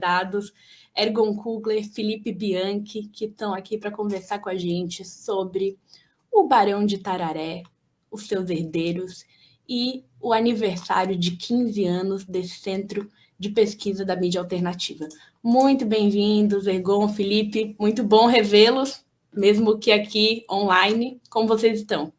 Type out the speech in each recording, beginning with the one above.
convidados, Ergon Kugler, Felipe Bianchi, que estão aqui para conversar com a gente sobre o Barão de Tararé, os seus herdeiros e o aniversário de 15 anos desse Centro de Pesquisa da Mídia Alternativa. Muito bem-vindos, Ergon, Felipe, muito bom revê-los, mesmo que aqui online. Como vocês estão?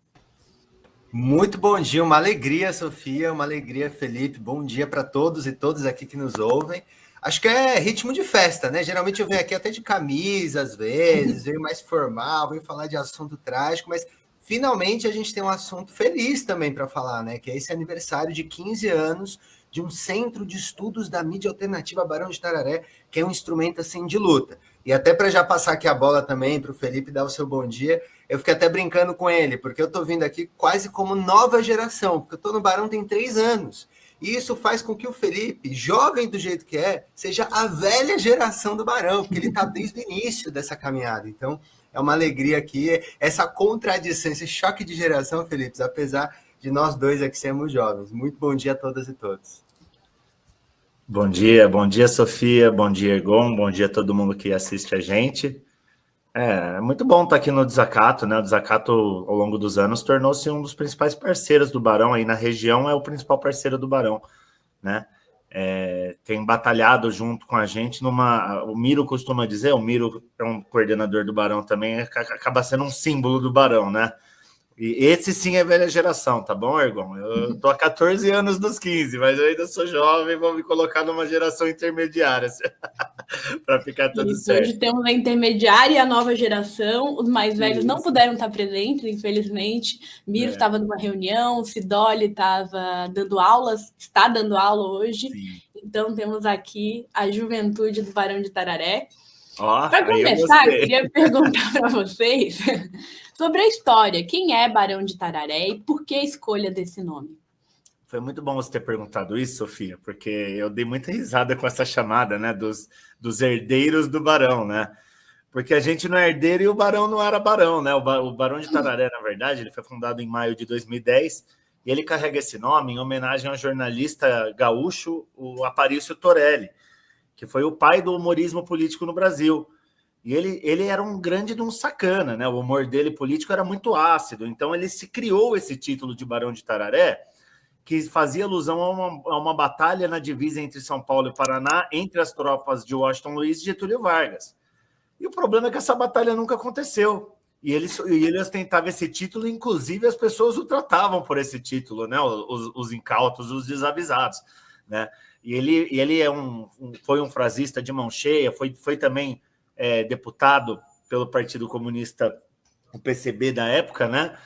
Muito bom dia, uma alegria, Sofia, uma alegria, Felipe. Bom dia para todos e todas aqui que nos ouvem. Acho que é ritmo de festa, né? Geralmente eu venho aqui até de camisa, às vezes, venho mais formal, venho falar de assunto trágico, mas finalmente a gente tem um assunto feliz também para falar, né? Que é esse aniversário de 15 anos de um Centro de Estudos da Mídia Alternativa Barão de Tararé, que é um instrumento assim de luta. E até para já passar aqui a bola também para o Felipe dar o seu bom dia, eu fiquei até brincando com ele, porque eu estou vindo aqui quase como nova geração, porque eu estou no Barão tem 3 anos. E isso faz com que o Felipe, jovem do jeito que é, seja a velha geração do Barão, porque ele está desde o início dessa caminhada. Então, é uma alegria aqui, essa contradição, esse choque de geração, Felipe, apesar de nós dois aqui sermos jovens. Muito bom dia a todas e todos. Bom dia, Sofia, bom dia, Ergon, bom dia a todo mundo que assiste a gente. É muito bom estar aqui no Desacato, né? O Desacato, ao longo dos anos, tornou-se um dos principais parceiros do Barão, aí na região é o principal parceiro do Barão, né? Tem batalhado junto com a gente o Miro costuma dizer, o Miro é um coordenador do Barão também, acaba sendo um símbolo do Barão, né? E esse sim é velha geração, tá bom, Ergon? Eu tô há 14 anos dos 15, mas eu ainda sou jovem, vou me colocar numa geração intermediária para ficar tudo certo. Hoje temos a intermediária e a nova geração. Os mais velhos não puderam estar presentes, infelizmente. Miro estava numa reunião, Sidoli estava dando aulas, está dando aula hoje. Sim. Então temos aqui a juventude do Barão de Tararé. Para começar, eu queria perguntar para vocês sobre a história. Quem é Barão de Tararé e por que a escolha desse nome? Foi muito bom você ter perguntado isso, Sofia, porque eu dei muita risada com essa chamada, né, dos herdeiros do Barão, né? Porque a gente não é herdeiro e o Barão não era Barão, né? O Barão de Tararé, na verdade, ele foi fundado em maio de 2010 e ele carrega esse nome em homenagem ao jornalista gaúcho, o Aparício Torelli, que foi o pai do humorismo político no Brasil. E ele era um grande de um sacana, né? O humor dele político era muito ácido, então ele se criou esse título de Barão de Tararé, que fazia alusão a uma batalha na divisa entre São Paulo e Paraná, entre as tropas de Washington Luiz e Getúlio Vargas. E o problema é que essa batalha nunca aconteceu. E ele ostentava esse título, inclusive as pessoas o tratavam por esse título, né? Os incautos, os desavisados, né? E ele foi um frasista de mão cheia, foi também deputado pelo Partido Comunista, o PCB da época, né?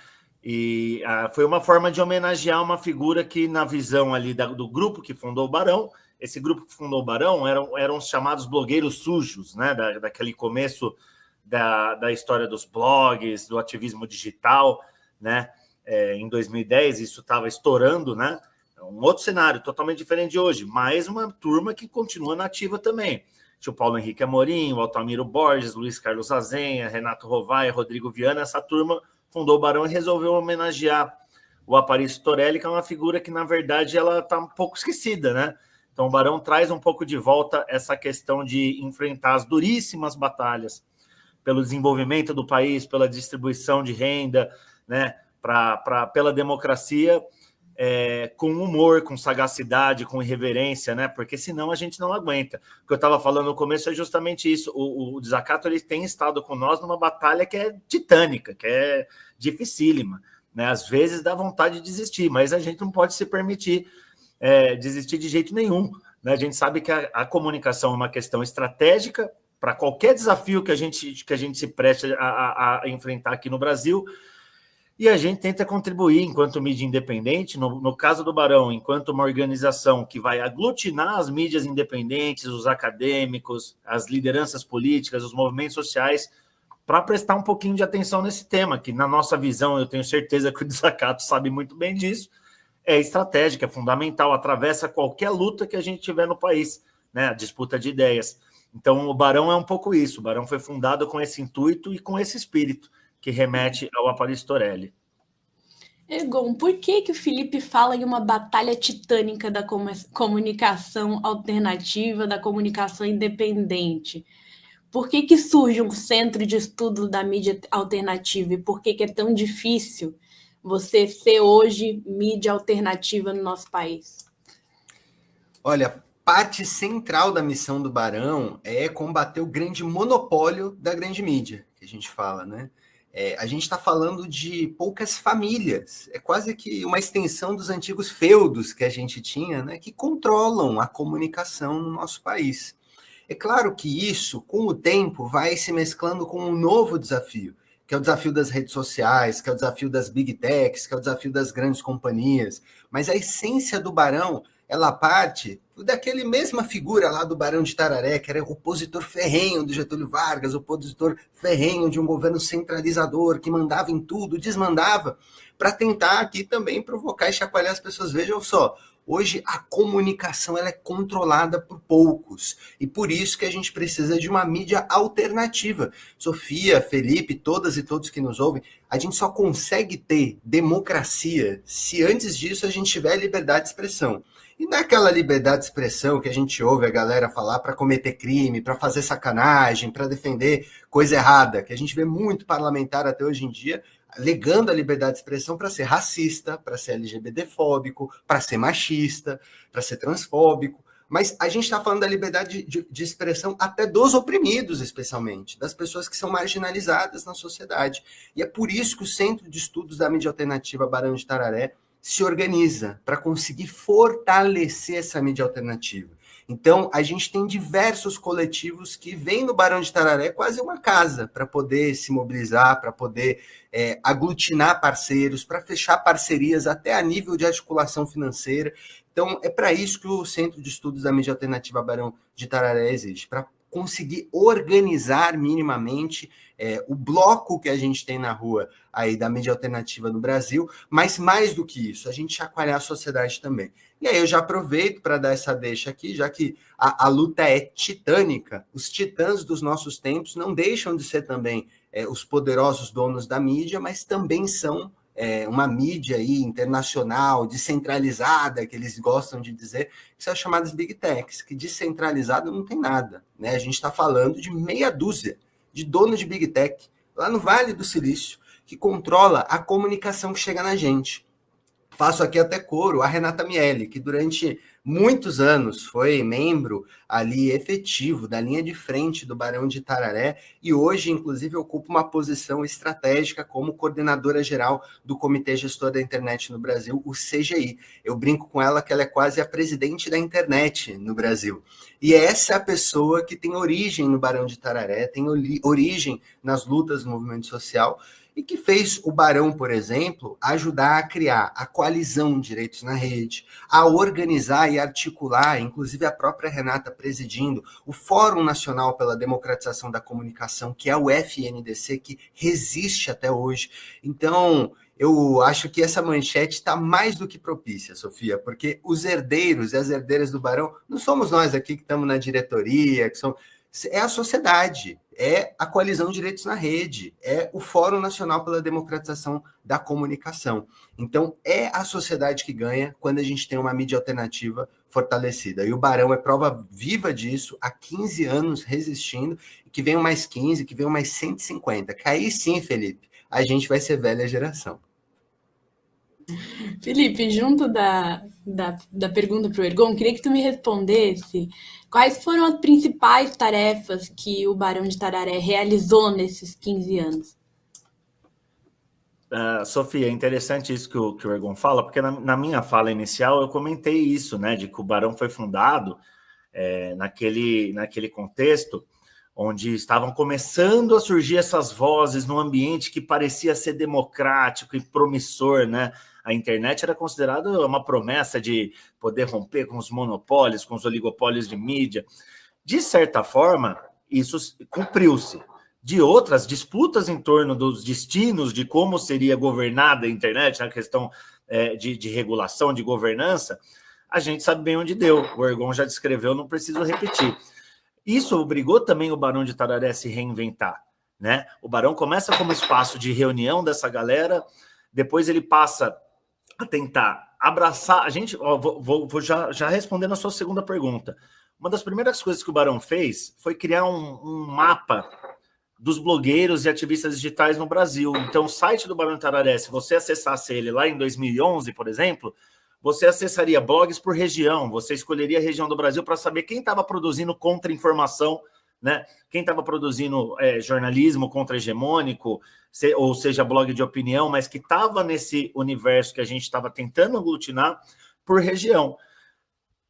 E foi uma forma de homenagear uma figura que, na visão ali do grupo que fundou o Barão, esse grupo que fundou o Barão eram os chamados blogueiros sujos, né? Daquele começo da história dos blogs, do ativismo digital, né? Em 2010 isso estava estourando, né? Um outro cenário totalmente diferente de hoje, mas uma turma que continua nativa também. Tinha o Paulo Henrique Amorim, o Altamiro Borges, Luiz Carlos Azenha, Renato Rovai, Rodrigo Viana. Essa turma fundou o Barão e resolveu homenagear o Aparício Torelli, que é uma figura que, na verdade, ela está um pouco esquecida, né? Então, o Barão traz um pouco de volta essa questão de enfrentar as duríssimas batalhas pelo desenvolvimento do país, pela distribuição de renda, né? Pela democracia, com humor, com sagacidade, com irreverência, né? Porque senão a gente não aguenta. O que eu estava falando no começo é justamente isso. O Desacato ele tem estado com nós numa batalha que é titânica, que é dificílima, né? Às vezes dá vontade de desistir, mas a gente não pode se permitir desistir de jeito nenhum, né? A gente sabe que a comunicação é uma questão estratégica para qualquer desafio que a gente se preste a enfrentar aqui no Brasil. E a gente tenta contribuir enquanto mídia independente, no caso do Barão, enquanto uma organização que vai aglutinar as mídias independentes, os acadêmicos, as lideranças políticas, os movimentos sociais, para prestar um pouquinho de atenção nesse tema, que na nossa visão, eu tenho certeza que o Desacato sabe muito bem disso, é estratégica, é fundamental, atravessa qualquer luta que a gente tiver no país, né? A disputa de ideias. Então, o Barão é um pouco isso, o Barão foi fundado com esse intuito e com esse espírito, que remete ao Aparício Torelli. Egon, por que que o Felipe fala em uma batalha titânica da comunicação alternativa, da comunicação independente? Por que que surge um centro de estudo da mídia alternativa e por que que é tão difícil você ser hoje mídia alternativa no nosso país? Olha, parte central da missão do Barão é combater o grande monopólio da grande mídia, que a gente fala, né? A gente está falando de poucas famílias, é quase que uma extensão dos antigos feudos que a gente tinha, né, que controlam a comunicação no nosso país. É claro que isso, com o tempo, vai se mesclando com um novo desafio, que é o desafio das redes sociais, que é o desafio das big techs, que é o desafio das grandes companhias. Mas a essência do Barão, ela parte daquele mesma figura lá do Barão de Tararé, que era o opositor ferrenho do Getúlio Vargas, o opositor ferrenho de um governo centralizador, que mandava em tudo, desmandava, para tentar aqui também provocar e chacoalhar as pessoas. Vejam só, hoje a comunicação ela é controlada por poucos e por isso que a gente precisa de uma mídia alternativa. Sofia, Felipe, todas e todos que nos ouvem, a gente só consegue ter democracia se antes disso a gente tiver liberdade de expressão. E não é aquela liberdade de expressão que a gente ouve a galera falar para cometer crime, para fazer sacanagem, para defender coisa errada, que a gente vê muito parlamentar até hoje em dia legando a liberdade de expressão para ser racista, para ser LGBTfóbico, para ser machista, para ser transfóbico. Mas a gente está falando da liberdade de expressão até dos oprimidos, especialmente, das pessoas que são marginalizadas na sociedade. E é por isso que o Centro de Estudos da Mídia Alternativa Barão de Tararé se organiza para conseguir fortalecer essa mídia alternativa. Então, a gente tem diversos coletivos que vêm no Barão de Tararé quase uma casa para poder se mobilizar, para poder aglutinar parceiros, para fechar parcerias até a nível de articulação financeira. Então, é para isso que o Centro de Estudos da Mídia Alternativa Barão de Tararé existe, para conseguir organizar minimamente o bloco que a gente tem na rua aí da mídia alternativa no Brasil, mas mais do que isso, a gente chacoalhar a sociedade também. E aí eu já aproveito para dar essa deixa aqui, já que a luta é titânica, os titãs dos nossos tempos não deixam de ser também os poderosos donos da mídia, mas também são uma mídia aí internacional, descentralizada, que eles gostam de dizer, que são as chamadas big techs, que descentralizado não tem nada, né? A gente está falando de meia dúzia de donos de big tech, lá no Vale do Silício, que controla a comunicação que chega na gente. Faço aqui até coro a Renata Miele, que durante muitos anos foi membro ali efetivo da linha de frente do Barão de Tararé e hoje, inclusive, ocupa uma posição estratégica como coordenadora geral do Comitê Gestor da Internet no Brasil, o CGI. Eu brinco com ela que ela é quase a presidente da internet no Brasil. E essa é a pessoa que tem origem no Barão de Tararé, tem origem nas lutas do movimento social, e que fez o Barão, por exemplo, ajudar a criar a coalizão Direitos na Rede, a organizar e articular, inclusive a própria Renata presidindo, o Fórum Nacional pela Democratização da Comunicação, que é o FNDC, que resiste até hoje. Então, eu acho que essa manchete está mais do que propícia, Sofia, porque os herdeiros e as herdeiras do Barão não somos nós aqui que estamos na diretoria, é a sociedade, é a coalizão Direitos na Rede, é o Fórum Nacional pela Democratização da Comunicação. Então, é a sociedade que ganha quando a gente tem uma mídia alternativa fortalecida. E o Barão é prova viva disso, há 15 anos resistindo, que venham mais 15, que venham mais 150. Que aí sim, Felipe, a gente vai ser velha geração. Felipe, junto da pergunta para o Ergon, queria que tu me respondesse quais foram as principais tarefas que o Barão de Tararé realizou nesses 15 anos. Sofia, é interessante isso que o Ergon fala, porque na minha fala inicial eu comentei isso, né, de que o Barão foi fundado naquele contexto onde estavam começando a surgir essas vozes num ambiente que parecia ser democrático e promissor, né? A internet era considerada uma promessa de poder romper com os monopólios, com os oligopólios de mídia. De certa forma, isso cumpriu-se. De outras, disputas em torno dos destinos de como seria governada a internet, na questão de regulação, de governança, a gente sabe bem onde deu. O Ergon já descreveu, não preciso repetir. Isso obrigou também o Barão de Tararé a se reinventar, né? O Barão começa como espaço de reunião dessa galera, depois ele passa a tentar abraçar a gente. Ó, vou já respondendo a sua segunda pergunta. Uma das primeiras coisas que o Barão fez foi criar um mapa dos blogueiros e ativistas digitais no Brasil. Então, o site do Barão de Tararé, se você acessasse ele lá em 2011, por exemplo, você acessaria blogs por região, você escolheria a região do Brasil para saber quem estava produzindo contra-informação, né? Quem estava produzindo jornalismo contra-hegemônico, ou seja, blog de opinião, mas que estava nesse universo que a gente estava tentando aglutinar por região.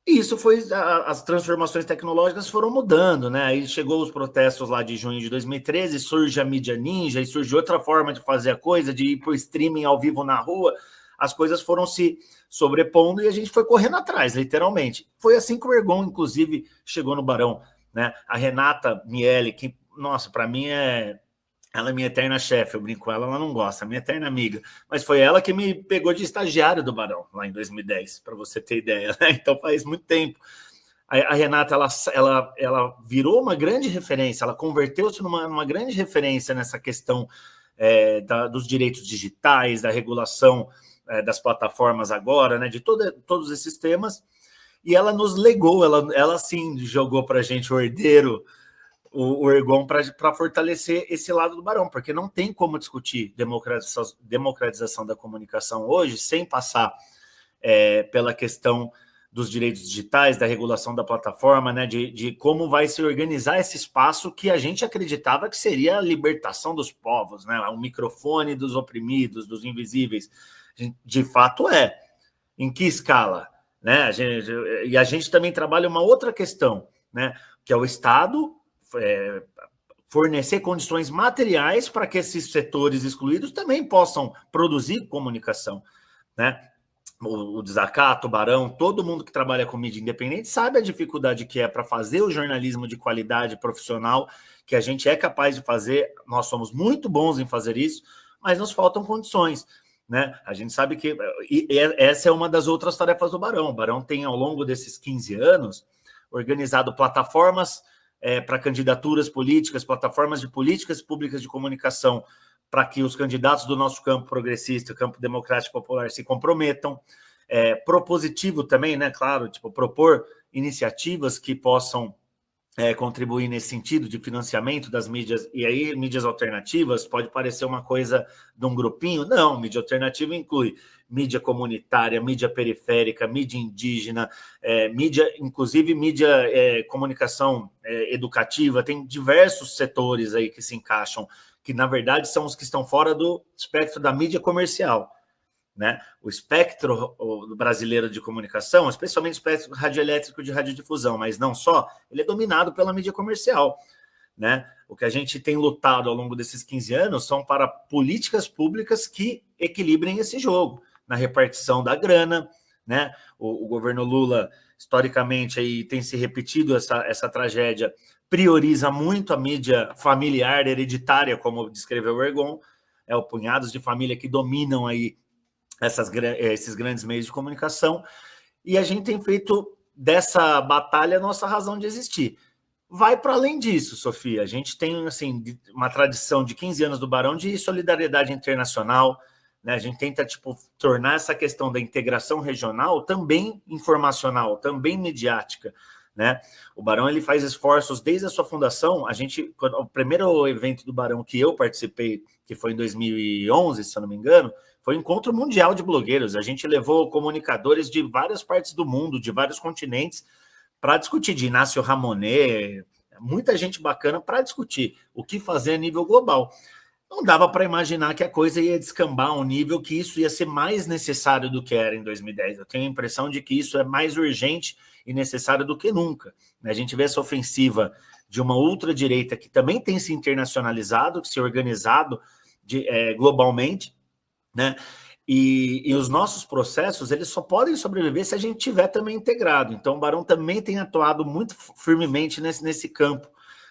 E isso foi, as transformações tecnológicas foram mudando, né? Aí chegou os protestos lá de junho de 2013, surge a mídia ninja e surge outra forma de fazer a coisa, de ir para o streaming ao vivo na rua. As coisas foram se sobrepondo e a gente foi correndo atrás, literalmente. Foi assim que o Ergon, inclusive, chegou no Barão, né? A Renata Miele, que, nossa, para mim ela é minha eterna chefe, eu brinco com ela, ela não gosta, minha eterna amiga. Mas foi ela que me pegou de estagiário do Barão, lá em 2010, para você ter ideia, né? Então faz muito tempo. A Renata, ela virou uma grande referência, ela converteu-se numa grande referência nessa questão dos direitos digitais, da regulação das plataformas agora, né? De todos esses temas. E ela nos legou, ela sim jogou para a gente o herdeiro, o Ergon, para fortalecer esse lado do Barão, porque não tem como discutir democratização da comunicação hoje sem passar pela questão dos direitos digitais, da regulação da plataforma, né, de como vai se organizar esse espaço que a gente acreditava que seria a libertação dos povos, né, o microfone dos oprimidos, dos invisíveis. De fato é. Em que escala? Né? A gente também trabalha uma outra questão, né, que é o Estado fornecer condições materiais para que esses setores excluídos também possam produzir comunicação, né? O Desacato, o Barão, todo mundo que trabalha com mídia independente sabe a dificuldade que é para fazer o jornalismo de qualidade profissional, que a gente é capaz de fazer, nós somos muito bons em fazer isso, mas nos faltam condições, né? A gente sabe que essa é uma das outras tarefas do Barão. O Barão tem, ao longo desses 15 anos, organizado plataformas para candidaturas políticas, plataformas de políticas públicas de comunicação, para que os candidatos do nosso campo progressista, campo democrático popular, se comprometam. Propositivo também, né? Claro, tipo, propor iniciativas que possam contribuir nesse sentido de financiamento das mídias, e aí mídias alternativas pode parecer uma coisa de um grupinho, não, mídia alternativa inclui mídia comunitária, mídia periférica, mídia indígena, mídia, inclusive mídia comunicação educativa, tem diversos setores aí que se encaixam, que na verdade são os que estão fora do espectro da mídia comercial, né? O espectro brasileiro de comunicação, especialmente o espectro radioelétrico de radiodifusão, mas não só, ele é dominado pela mídia comercial, né? O que a gente tem lutado ao longo desses 15 anos são para políticas públicas que equilibrem esse jogo, na repartição da grana, né? O governo Lula, historicamente, aí tem se repetido essa tragédia, prioriza muito a mídia familiar, hereditária, como descreveu o Ergon, o punhados de família que dominam aí esses grandes meios de comunicação, e a gente tem feito dessa batalha nossa razão de existir. Vai para além disso, Sofia. A gente tem assim, uma tradição de 15 anos do Barão de solidariedade internacional, né? A gente tenta tornar essa questão da integração regional também informacional, também midiática, né? O Barão ele faz esforços desde a sua fundação. O primeiro evento do Barão que eu participei, que foi em 2011, se eu não me engano, foi o Encontro Mundial de Blogueiros. A gente levou comunicadores de várias partes do mundo, de vários continentes, para discutir, de Inácio Ramonet, muita gente bacana para discutir o que fazer a nível global. Não dava para imaginar que a coisa ia descambar a um nível que isso ia ser mais necessário do que era em 2010. Eu tenho a impressão de que isso é mais urgente e necessário do que nunca. A gente vê essa ofensiva de uma ultradireita que também tem se internacionalizado, se organizado globalmente, né? E os nossos processos, eles só podem sobreviver se a gente tiver também integrado. Então, o Barão também tem atuado muito firmemente nesse campo,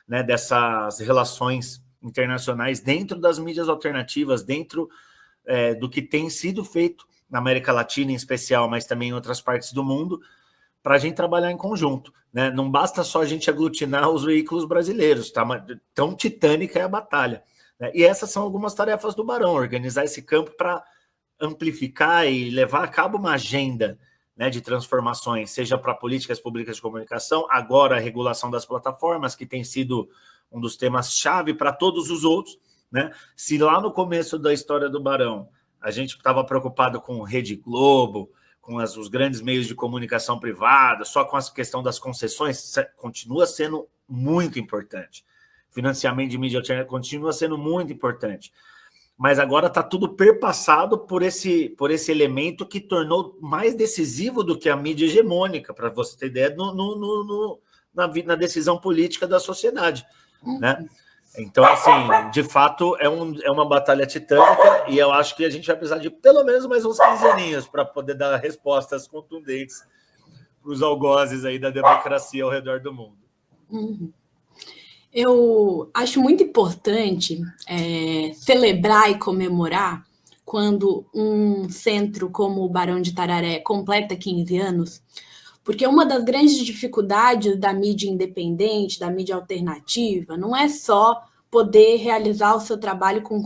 né, dessas relações internacionais dentro das mídias alternativas, dentro do que tem sido feito na América Latina em especial, mas também em outras partes do mundo, para a gente trabalhar em conjunto, né? Não basta só a gente aglutinar os veículos brasileiros, tá? Tão titânica é a batalha, né? E essas são algumas tarefas do Barão, organizar esse campo para amplificar e levar a cabo uma agenda, né, de transformações, seja para políticas públicas de comunicação, agora a regulação das plataformas, que tem sido um dos temas-chave para todos os outros, né? Se lá no começo da história do Barão a gente estava preocupado com Rede Globo, com os grandes meios de comunicação privada, só com a questão das concessões, continua sendo muito importante. Financiamento de mídia alternativa continua sendo muito importante. Mas agora está tudo perpassado por esse elemento que tornou mais decisivo do que a mídia hegemônica, para você ter ideia, na decisão política da sociedade, né? Então, assim, de fato, é uma batalha titânica, e eu acho que a gente vai precisar de pelo menos mais uns 15 aninhos para poder dar respostas contundentes para os algozes aí da democracia ao redor do mundo. Eu acho muito importante celebrar e comemorar quando um centro como o Barão de Tararé completa 15 anos, porque uma das grandes dificuldades da mídia independente, da mídia alternativa, não é só poder realizar o seu trabalho com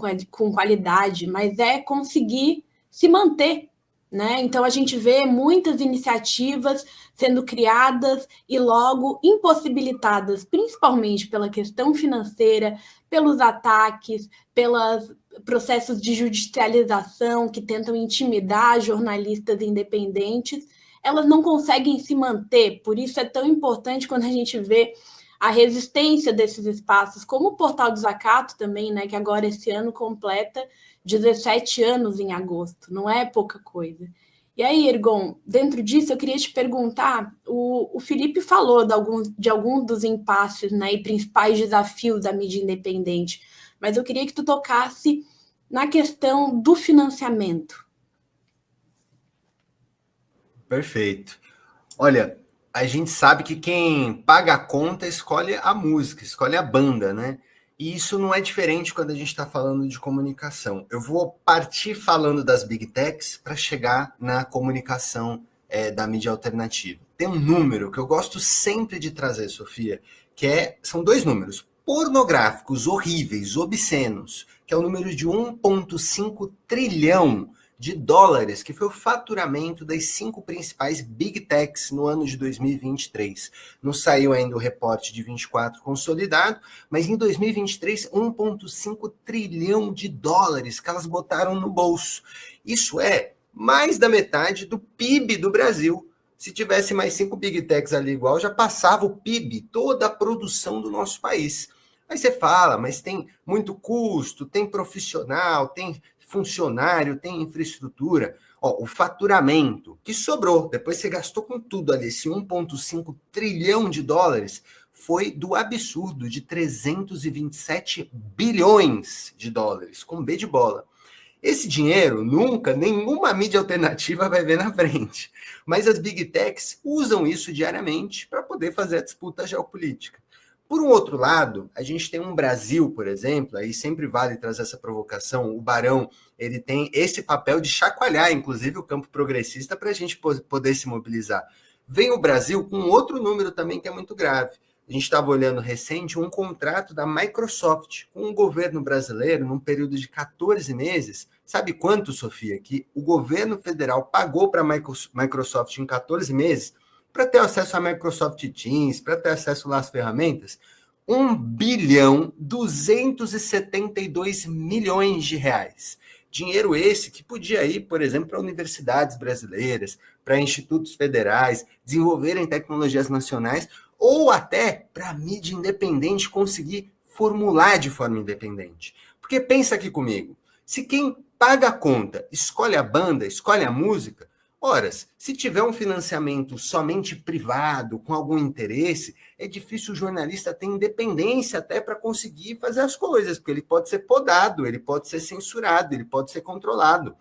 qualidade, mas é conseguir se manter, né? Então, a gente vê muitas iniciativas sendo criadas e logo impossibilitadas, principalmente pela questão financeira, pelos ataques, pelos processos de judicialização que tentam intimidar jornalistas independentes. Elas não conseguem se manter, por isso é tão importante quando a gente vê a resistência desses espaços, como o Portal do Zacato também, né, que agora esse ano completa 17 anos em agosto, não é pouca coisa. E aí, Ergon, dentro disso eu queria te perguntar, o Felipe falou de alguns dos impasses, né, e principais desafios da mídia independente, mas eu queria que tu tocasse na questão do financiamento. Perfeito. Olha, a gente sabe que quem paga a conta escolhe a música, escolhe a banda, né? E isso não é diferente quando a gente está falando de comunicação. Eu vou partir falando das Big Techs para chegar na comunicação da mídia alternativa. Tem um número que eu gosto sempre de trazer, Sofia, são 2 números pornográficos, horríveis, obscenos, que é o número de 1,5 trilhão de dólares, que foi o faturamento das 5 principais Big Techs no ano de 2023. Não saiu ainda o reporte de 24 consolidado, mas em 2023, 1,5 trilhão de dólares que elas botaram no bolso. Isso é mais da metade do PIB do Brasil. Se tivesse mais 5 Big Techs ali igual, já passava o PIB, toda a produção do nosso país. Aí você fala, mas tem muito custo, tem profissional, tem funcionário, tem infraestrutura. O faturamento que sobrou, depois você gastou com tudo ali, esse 1,5 trilhão de dólares, foi do absurdo de 327 bilhões de dólares, com B de bola. Esse dinheiro nunca, nenhuma mídia alternativa vai ver na frente. Mas as Big Techs usam isso diariamente para poder fazer a disputa geopolítica. Por um outro lado, a gente tem um Brasil, por exemplo, aí sempre vale trazer essa provocação, o Barão, ele tem esse papel de chacoalhar, inclusive, o campo progressista para a gente poder se mobilizar. Vem o Brasil com outro número também que é muito grave. A gente estava olhando recente um contrato da Microsoft com o governo brasileiro num período de 14 meses. Sabe quanto, Sofia, que o governo federal pagou para a Microsoft em 14 meses? Para ter acesso à Microsoft Teams, para ter acesso lá às ferramentas, 1,272 bilhões de reais. Dinheiro esse que podia ir, por exemplo, para universidades brasileiras, para institutos federais, desenvolverem tecnologias nacionais, ou até para a mídia independente conseguir formular de forma independente. Porque pensa aqui comigo, se quem paga a conta escolhe a banda, escolhe a música, ora, se tiver um financiamento somente privado, com algum interesse, é difícil o jornalista ter independência até para conseguir fazer as coisas, porque ele pode ser podado, ele pode ser censurado, ele pode ser controlado.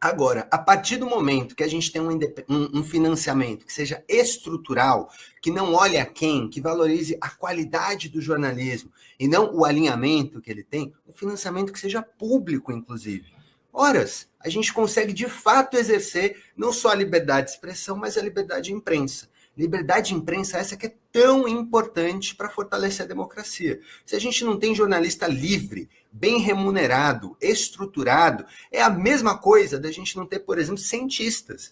Agora, a partir do momento que a gente tem um financiamento que seja estrutural, que não olhe a quem, que valorize a qualidade do jornalismo e não o alinhamento que ele tem, um financiamento que seja público, inclusive. Horas, a gente consegue de fato exercer não só a liberdade de expressão, mas a liberdade de imprensa. Liberdade de imprensa essa que é tão importante para fortalecer a democracia. Se a gente não tem jornalista livre, bem remunerado, estruturado, é a mesma coisa da gente não ter, por exemplo, cientistas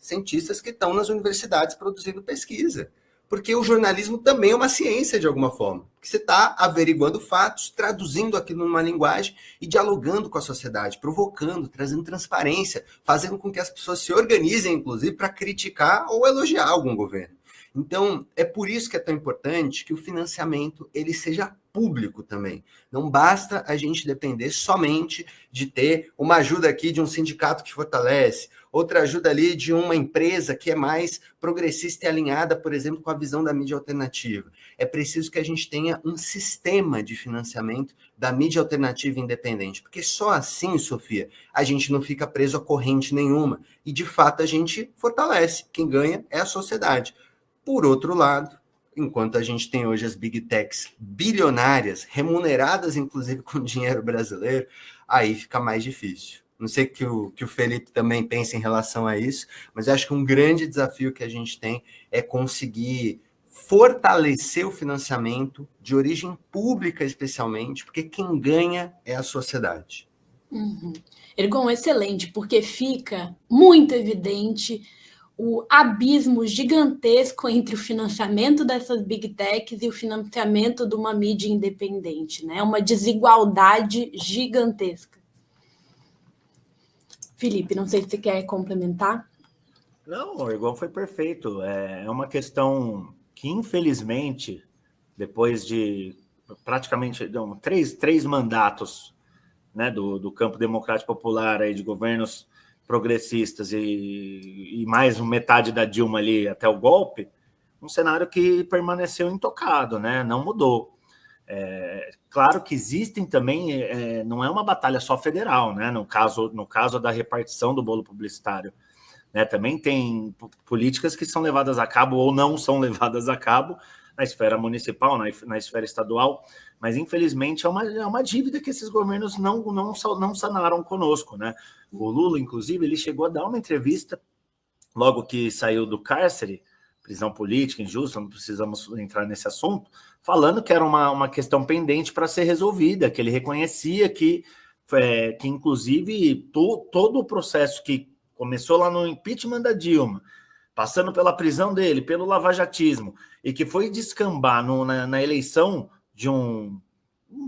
que estão nas universidades produzindo pesquisa. Porque o jornalismo também é uma ciência, de alguma forma. Porque você está averiguando fatos, traduzindo aquilo numa linguagem e dialogando com a sociedade, provocando, trazendo transparência, fazendo com que as pessoas se organizem, inclusive, para criticar ou elogiar algum governo. Então, é por isso que é tão importante que o financiamento ele seja público também. Não basta a gente depender somente de ter uma ajuda aqui de um sindicato que fortalece, outra ajuda ali de uma empresa que é mais progressista e alinhada, por exemplo, com a visão da mídia alternativa. É preciso que a gente tenha um sistema de financiamento da mídia alternativa independente, porque só assim, Sofia, a gente não fica preso a corrente nenhuma e, de fato, a gente fortalece. Quem ganha é a sociedade. Por outro lado, enquanto a gente tem hoje as big techs bilionárias, remuneradas inclusive com dinheiro brasileiro, aí fica mais difícil. Não sei que o Felipe também pensa em relação a isso, mas eu acho que um grande desafio que a gente tem é conseguir fortalecer o financiamento de origem pública, especialmente, porque quem ganha é a sociedade. Ergon, excelente, porque fica muito evidente o abismo gigantesco entre o financiamento dessas big techs e o financiamento de uma mídia independente, né? Uma desigualdade gigantesca. Felipe, não sei se você quer complementar. Não, o Ergon foi perfeito. É uma questão que, infelizmente, depois de praticamente três mandatos, né, do campo democrático popular, aí, de governos progressistas e mais metade da Dilma ali até o golpe, um cenário que permaneceu intocado, né? Não mudou. Claro que existem também, não é uma batalha só federal, né? No caso da repartição do bolo publicitário, né? Também tem políticas que são levadas a cabo ou não são levadas a cabo na esfera municipal, na esfera estadual, mas infelizmente é uma dívida que esses governos não sanaram conosco, né? O Lula, inclusive, ele chegou a dar uma entrevista logo que saiu do cárcere, prisão política injusta, não precisamos entrar nesse assunto, falando que era uma questão pendente para ser resolvida, que ele reconhecia que inclusive, todo o processo que começou lá no impeachment da Dilma, passando pela prisão dele, pelo lavajatismo, e que foi descambar na eleição de um...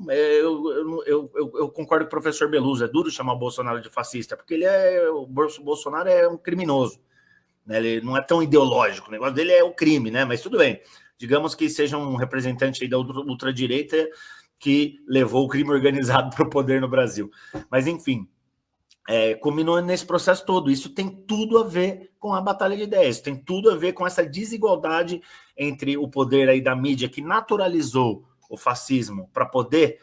Eu concordo com o professor Beluso, é duro chamar o Bolsonaro de fascista, porque o Bolsonaro é um criminoso, né? Ele não é tão ideológico, o negócio dele é o crime, né? Mas tudo bem, digamos que seja um representante aí da ultradireita que levou o crime organizado para o poder no Brasil. Mas, enfim, culminou nesse processo todo. Isso tem tudo a ver com a batalha de ideias, tem tudo a ver com essa desigualdade entre o poder aí da mídia que naturalizou o fascismo para poder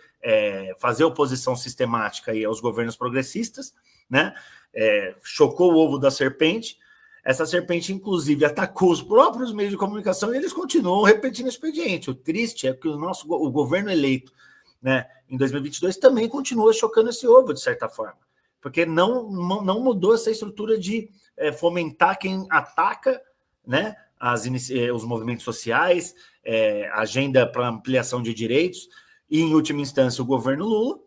fazer oposição sistemática aí aos governos progressistas, né? Chocou o ovo da serpente. Essa serpente, inclusive, atacou os próprios meios de comunicação e eles continuam repetindo o expediente. O triste é que o governo eleito, né, em 2022 também continua chocando esse ovo, de certa forma, porque não mudou essa estrutura de fomentar quem ataca, né, os movimentos sociais, agenda para ampliação de direitos e, em última instância, o governo Lula.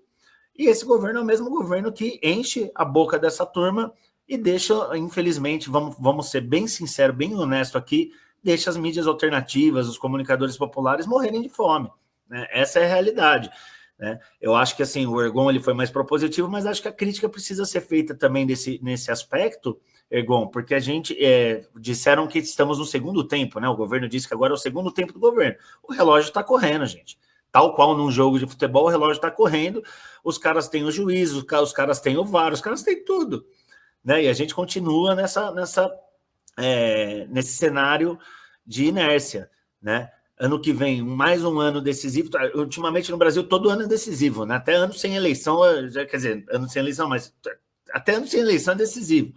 E esse governo é o mesmo governo que enche a boca dessa turma e deixa, infelizmente, vamos ser bem sinceros, bem honesto aqui, deixa as mídias alternativas, os comunicadores populares morrerem de fome, né? Essa é a realidade, né? Eu acho que assim, o Ergon ele foi mais propositivo, mas acho que a crítica precisa ser feita também nesse aspecto, Ergon, porque a gente disseram que estamos no segundo tempo, né? O governo disse que agora é o segundo tempo do governo. O relógio está correndo, gente. Tal qual num jogo de futebol, o relógio está correndo, os caras têm o juiz, os caras têm o VAR, os caras têm tudo, né? E a gente continua nesse cenário de inércia, né? Ano que vem, mais um ano decisivo. Ultimamente no Brasil, todo ano é decisivo, né? Até ano sem eleição, quer dizer, ano sem eleição, mas até ano sem eleição é decisivo,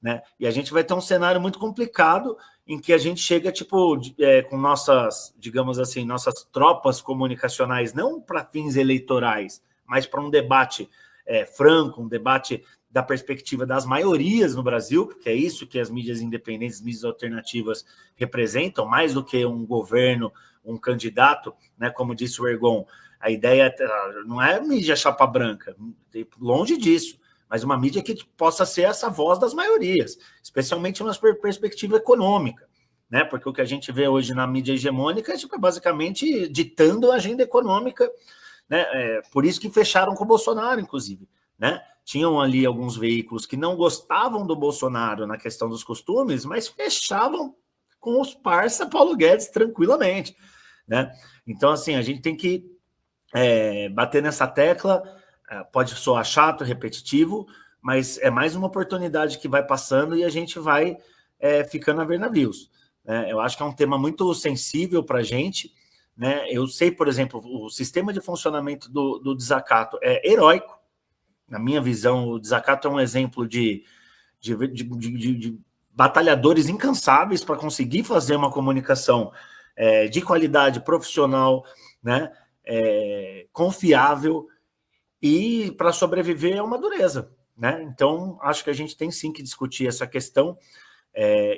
né? E a gente vai ter um cenário muito complicado em que a gente chega, com nossas, digamos assim, nossas tropas comunicacionais, não para fins eleitorais, mas para um debate franco, um debate da perspectiva das maiorias no Brasil, porque é isso que as mídias independentes, as mídias alternativas representam, mais do que um governo, um candidato, né, como disse o Ergon. A ideia não é mídia chapa branca, longe disso, mas uma mídia que possa ser essa voz das maiorias, especialmente na perspectiva econômica, né? Porque o que a gente vê hoje na mídia hegemônica é basicamente ditando a agenda econômica, né? Por isso que fecharam com o Bolsonaro, inclusive, né? Tinham ali alguns veículos que não gostavam do Bolsonaro na questão dos costumes, mas fechavam com os parça Paulo Guedes tranquilamente, né? Então, assim, a gente tem que bater nessa tecla. Pode soar chato, repetitivo, mas é mais uma oportunidade que vai passando e a gente vai ficando a ver navios, né? Eu acho que é um tema muito sensível para a gente, né? Eu sei, por exemplo, o sistema de funcionamento do desacato é heróico. Na minha visão, o desacato é um exemplo de batalhadores incansáveis para conseguir fazer uma comunicação de qualidade profissional, né? Confiável, e para sobreviver é uma dureza, né? Então, acho que a gente tem sim que discutir essa questão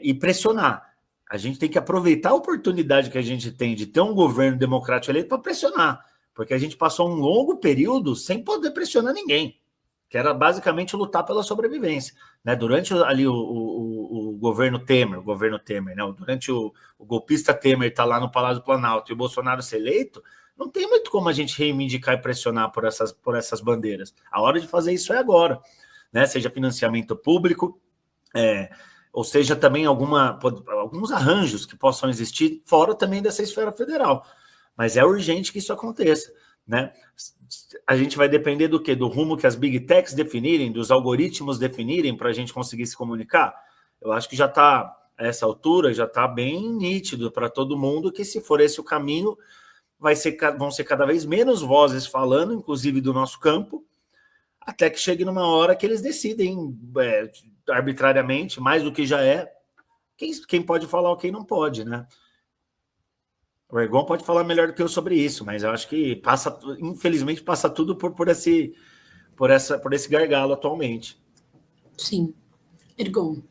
e pressionar. A gente tem que aproveitar a oportunidade que a gente tem de ter um governo democrático eleito para pressionar, porque a gente passou um longo período sem poder pressionar ninguém, que era basicamente lutar pela sobrevivência, né? Durante ali o governo Temer, né? Durante o golpista Temer estar lá no Palácio do Planalto e o Bolsonaro ser eleito, não tem muito como a gente reivindicar e pressionar por essas bandeiras. A hora de fazer isso é agora, né? Seja financiamento público, ou seja também alguns arranjos que possam existir fora também dessa esfera federal. Mas é urgente que isso aconteça, né? A gente vai depender do quê? Do rumo que as big techs definirem, dos algoritmos definirem para a gente conseguir se comunicar? Eu acho que já está, a essa altura, já está bem nítido para todo mundo que, se for esse o caminho, vão ser cada vez menos vozes falando, inclusive do nosso campo, até que chegue numa hora que eles decidem arbitrariamente, mais do que já quem pode falar ou quem não pode, né? O Ergon pode falar melhor do que eu sobre isso, mas eu acho que infelizmente passa tudo por esse gargalo atualmente. Sim. Ergon.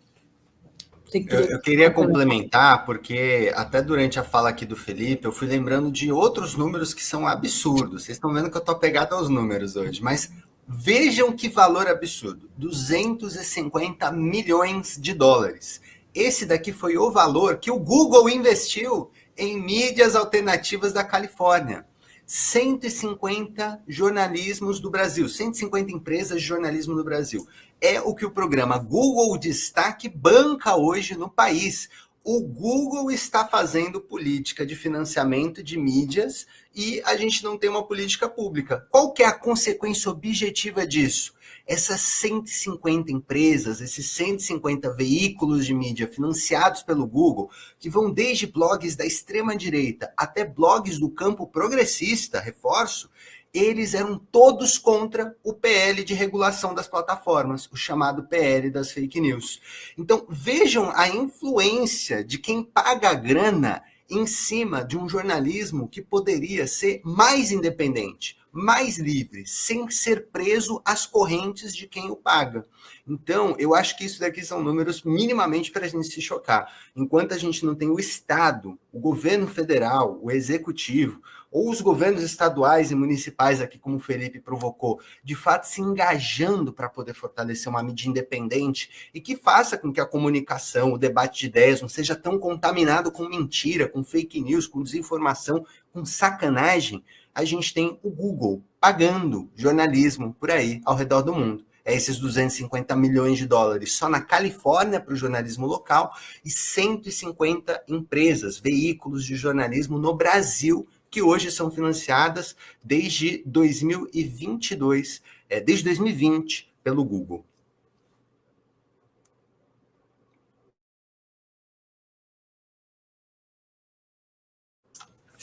Eu queria complementar, porque até durante a fala aqui do Felipe, eu fui lembrando de outros números que são absurdos. Vocês estão vendo que eu estou apegado aos números hoje, mas vejam que valor absurdo. 250 milhões de dólares. Esse daqui foi o valor que o Google investiu em mídias alternativas da Califórnia. 150 jornalismos do Brasil, 150 empresas de jornalismo do Brasil. É o que o programa Google Destaque banca hoje no país. O Google está fazendo política de financiamento de mídias e a gente não tem uma política pública. Qual que é a consequência objetiva disso? Essas 150 empresas, esses 150 veículos de mídia financiados pelo Google, que vão desde blogs da extrema-direita até blogs do campo progressista, reforço, eles eram todos contra o PL de regulação das plataformas, o chamado PL das fake news. Então, vejam a influência de quem paga a grana em cima de um jornalismo que poderia ser mais independente, mais livre, sem ser preso às correntes de quem o paga. Então, eu acho que isso daqui são números minimamente para a gente se chocar. Enquanto a gente não tem o Estado, o governo federal, o executivo, ou os governos estaduais e municipais aqui, como o Felipe provocou, de fato se engajando para poder fortalecer uma mídia independente e que faça com que a comunicação, o debate de ideias não seja tão contaminado com mentira, com fake news, com desinformação, com sacanagem, a gente tem o Google pagando jornalismo por aí, ao redor do mundo. É esses 250 milhões de dólares só na Califórnia para o jornalismo local e 150 empresas, veículos de jornalismo no Brasil, que hoje são financiadas desde 2022, desde 2020, pelo Google.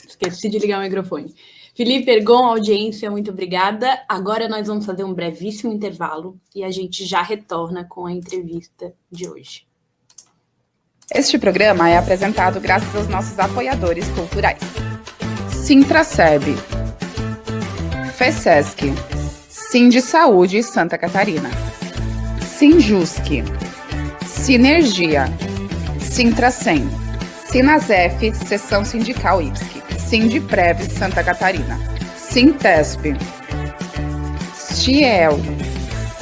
Esqueci de ligar o microfone. Felipe, Ergon, audiência, muito obrigada. Agora nós vamos fazer um brevíssimo intervalo e a gente já retorna com a entrevista de hoje. Este programa é apresentado graças aos nossos apoiadores culturais. Sintraceb, FESESC, Sindisaúde Santa Catarina, Sinjusc, Sinergia, Sintracem, Sinasef, Seção Sindical IPSC, Sindiprev Santa Catarina, Sintesp, Stiel.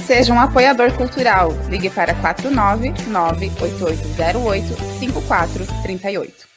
Seja um apoiador cultural. Ligue para 499-8808-5438.